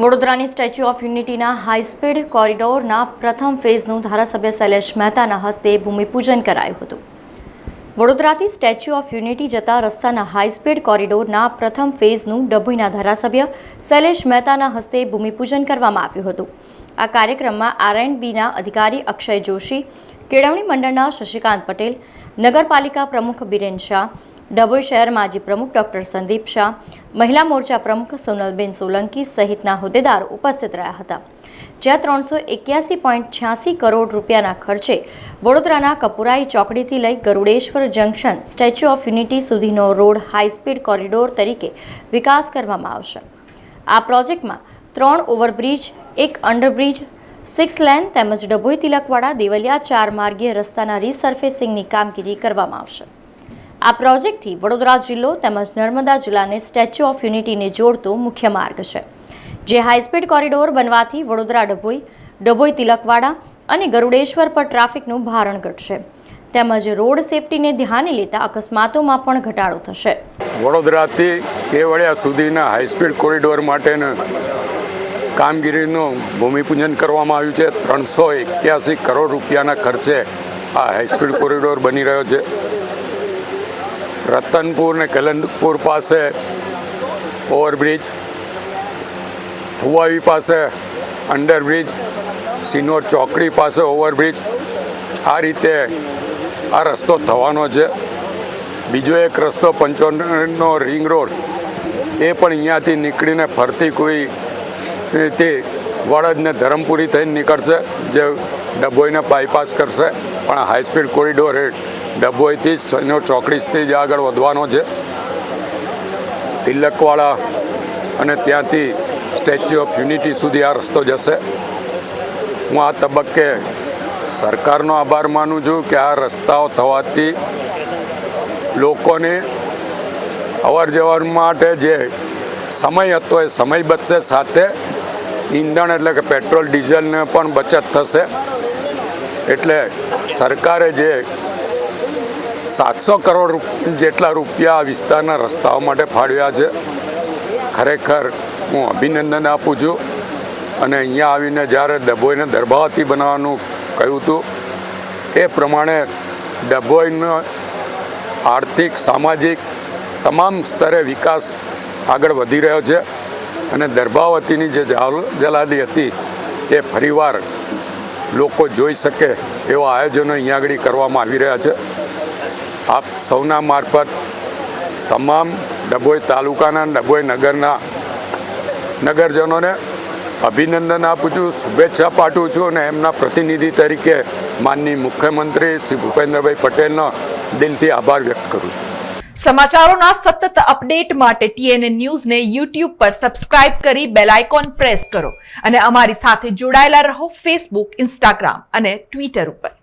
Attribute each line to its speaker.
Speaker 1: વડોદરાની statue of યુનિટીના high speed કોરિડોરના પ્રથમ ફેઝનું ધારાસભ્ય શૈલેષ મહેતાના હસ્તે ભૂમિપૂજન કરાયું હતું। વડોદરાથી સ્ટેચ્યુ ઓફ યુનિટી જતા રસ્તાના હાઈસ્પીડ કોરિડોરના પ્રથમ ફેઝનું ડભોઈના ધારાસભ્ય શૈલેષ મહેતાના હસ્તે ભૂમિપૂજન કરવામાં આવ્યું હતું। આ કાર્યક્રમમાં R&Bના અધિકારી અક્ષય જોશી, કેળવણી મંડળના શશિકાંત પટેલ, નગરપાલિકા પ્રમુખ બિરેન શાહ, ડભોઈ શહેર માજી પ્રમુખ ડોક્ટર સંદીપ શાહ, મહિલા મોરચા પ્રમુખ સોનલબેન સોલંકી સહિતના હોદ્દેદારો ઉપસ્થિત રહ્યા હતા। જ્યાં 381.86 કરોડ રૂપિયાના ખર્ચે વડોદરાના કપુરાઈ ચોકડીથી લઈ Garudeshwar junction statue of unity સુધીનો રોડ હાઈસ્પીડ કોરિડોર તરીકે વિકાસ કરવામાં આવશે। આ પ્રોજેક્ટમાં 3 ઓવરબ્રિજ, 1 અંડરબ્રિજ, 6 લેન તેમજ ડભોઈ તિલકવાડા દેવલિયા 4 માર્ગીય રસ્તાના રીસર્ફેસિંગની કામગીરી કરવામાં આવશે। આ પ્રોજેક્ટથી વડોદરા જિલ્લો તેમજ નર્મદા જિલ્લાને સ્ટેચ્યુ ઓફ યુનિટીને જોડતો મુખ્ય માર્ગ છે, જે હાઈસ્પીડ કોરિડોર બનવાથી વડોદરા ડભોઈ, ડભોઈ તિલકવાડા અને ગરુડેશ્વર પર ટ્રાફિકનું ભારણ ઘટશે તેમજ રોડ સેફટીને ધ્યાને લેતા અકસ્માતોમાં પણ ઘટાડો થશે।
Speaker 2: વડોદરાથી કેવડિયા સુધીના હાઈસ્પીડ કોરિડોર માટેના કામગીરીનું ભૂમિપૂજન કરવામાં આવ્યું છે। 381 કરોડ રૂપિયાના ખર્ચે આ હાઈસ્પીડ કોરિડોર બની રહ્યો છે। રતનપુર ને કલંદપુર પાસે ઓવરબ્રિજ, થુવાવી પાસે અંડરબ્રિજ, સિનોર ચોકડી પાસે ઓવરબ્રિજ, આ રીતે આ રસ્તો થવાનો છે। બીજો એક રસ્તો પંચોતેરનો રિંગ રોડ, એ પણ અહીંયાથી નીકળીને ફરતી કોઈ રીતે વડદ ને ધરમપુરી થઈને નીકળશે, જે ડભોઈને બાયપાસ કરશે। પણ હાઈસ્પીડ કોરિડોર ડભોઈથી સિનોર ચોકડીથી જ આગળ વધવાનો છે। તિલકવાડા અને ત્યાંથી સ્ટેચ્યુ ઓફ યુનિટી સુધી આ રસ્તો જશે। હું આ તબક્કે સરકારનો આભાર માનું છું કે આ રસ્તાઓ થવાથી લોકોને અવર જવર માટે જે સમય હતો એ સમય બચશે, સાથે ઈંધણ એટલે કે પેટ્રોલ ડીઝલને પણ બચત થશે। એટલે સરકારે જે 700 કરોડ જેટલા રૂપિયા આ વિસ્તારના રસ્તાઓ માટે ફાળવ્યા છે, ખરેખર હું અભિનંદન આપું છું। અને અહીંયા આવીને જ્યારે ડભોઈને દરબાવતી બનાવવાનું કહ્યું હતું, એ પ્રમાણે ડભોઈનો આર્થિક, સામાજિક તમામ સ્તરે વિકાસ આગળ વધી રહ્યો છે અને દરબાવતીની જે જલાદી હતી એ ફરીવાર લોકો જોઈ શકે એવા આયોજનો અહીંયા આગળ કરવામાં આવી રહ્યા છે। આપ સૌના મારફત તમામ ડભોઈ તાલુકાના, ડભોઈ નગરના નગરજનોને અભિનંદન આપું છું, શુભેચ્છા પાઠવું છું અને એમના પ્રતિનિધિ તરીકે માનનીય મુખ્યમંત્રી શ્રી ભૂપેન્દ્રભાઈ પટેલનો દિલથી આભાર વ્યક્ત કરું છું।
Speaker 3: સમાચારોના સતત અપડેટ માટે TNN ન્યૂઝને YouTube પર સબસ્ક્રાઇબ કરી બેલ આઇકોન પ્રેસ કરો અને અમારી સાથે જોડાયેલા રહો Facebook, Instagram અને Twitter ઉપર।